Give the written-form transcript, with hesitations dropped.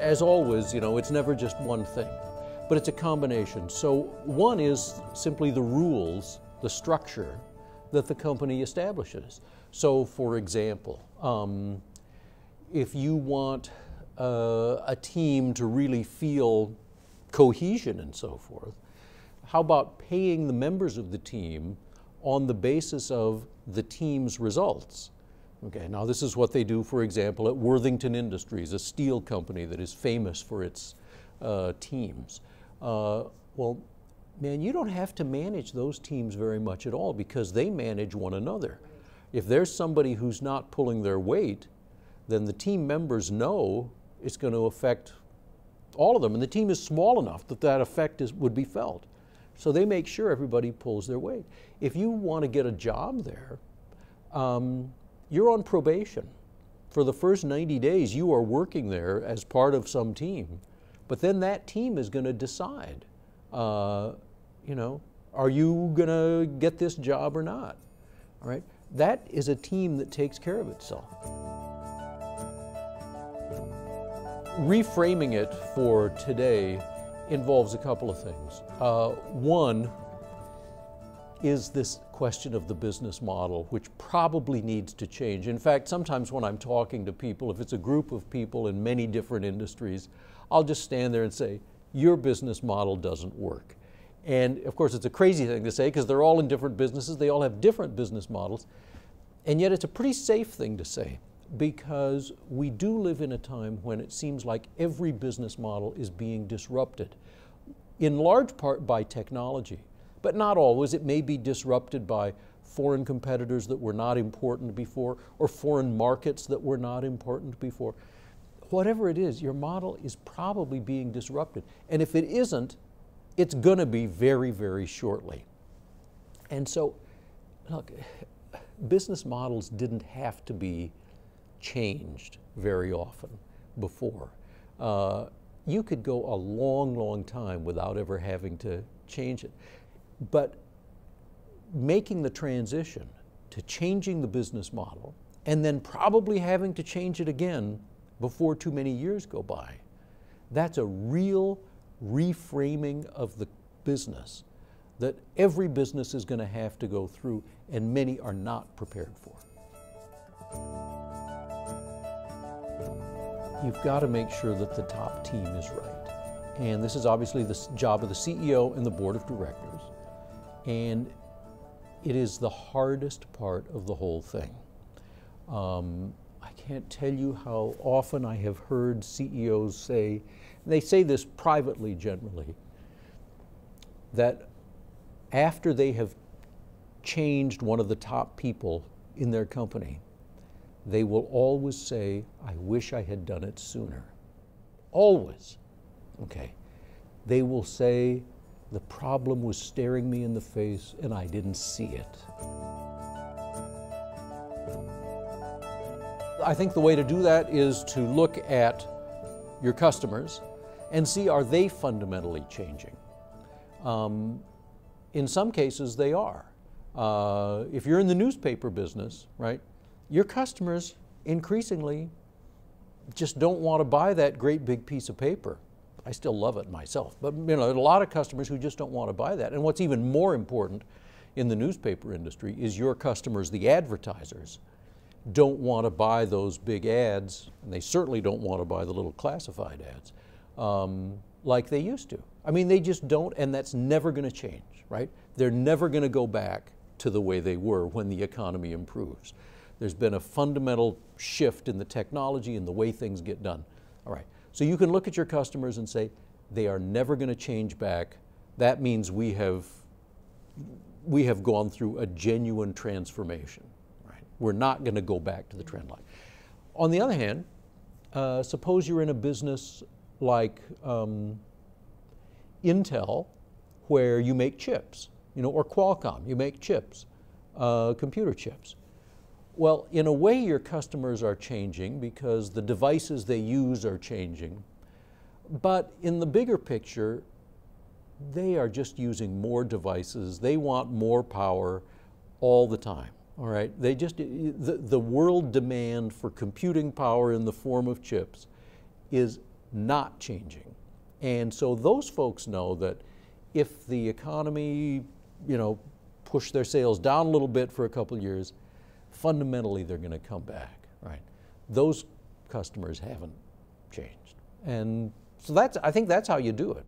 as always, you know, it's never just one thing, but it's a combination. So one is simply the rules, the structure that the company establishes. So for example, if you want a team to really feel cohesion and so forth, how about paying the members of the team on the basis of the team's results? Okay, now this is what they do, for example, at Worthington Industries, a steel company that is famous for its teams. Well, man, you don't have to manage those teams very much at all because they manage one another. If there's somebody who's not pulling their weight, then the team members know it's going to affect all of them, and the team is small enough that that effect would be felt. So they make sure everybody pulls their weight. If you want to get a job there, you're on probation. For the first 90 days, you are working there as part of some team, but then that team is going to decide, you know, are you going to get this job or not? All right? That is a team that takes care of itself. Reframing it for today involves a couple of things. One is this question of the business model, which probably needs to change. In fact, sometimes when I'm talking to people, if it's a group of people in many different industries, I'll just stand there and say, your business model doesn't work. And of course, it's a crazy thing to say because they're all in different businesses, they all have different business models, and yet it's a pretty safe thing to say, because we do live in a time when it seems like every business model is being disrupted, in large part by technology, but not always. It may be disrupted by foreign competitors that were not important before, or foreign markets that were not important before. Whatever it is, your model is probably being disrupted. And if it isn't, it's going to be very, very shortly. And so, look, business models didn't have to be changed very often before. You could go a long, long time without ever having to change it. But making the transition to changing the business model and then probably having to change it again before too many years go by, that's a real reframing of the business that every business is going to have to go through, and many are not prepared for. You've got to make sure that the top team is right. And this is obviously the job of the CEO and the board of directors. And it is the hardest part of the whole thing. I can't tell you how often I have heard CEOs say, and they say this privately generally, that after they have changed one of the top people in their company, they will always say, I wish I had done it sooner. Always. Okay. They will say, the problem was staring me in the face and I didn't see it. I think the way to do that is to look at your customers and see, are they fundamentally changing? In some cases, they are. If you're in the newspaper business, right, your customers increasingly just don't want to buy that great big piece of paper. I still love it myself, but you know, there are a lot of customers who just don't want to buy that. And what's even more important in the newspaper industry is your customers, the advertisers, don't want to buy those big ads, and they certainly don't want to buy the little classified ads like they used to. I mean, they just don't, and that's never going to change, right? They're never going to go back to the way they were when the economy improves. There's been a fundamental shift in the technology and the way things get done. All right, so you can look at your customers and say, they are never going to change back. That means we have gone through a genuine transformation. Right? We're not going to go back to the trend line. On the other hand, suppose you're in a business like Intel, where you make chips, you know, or Qualcomm, you make chips, computer chips. Well, in a way, your customers are changing because the devices they use are changing. But in the bigger picture, they are just using more devices. They want more power all the time, all right? They just, the world demand for computing power in the form of chips is not changing. And so those folks know that if the economy, push their sales down a little bit for a couple of years, fundamentally they're going to come back, right? Those customers haven't changed. And so I think that's how you do it.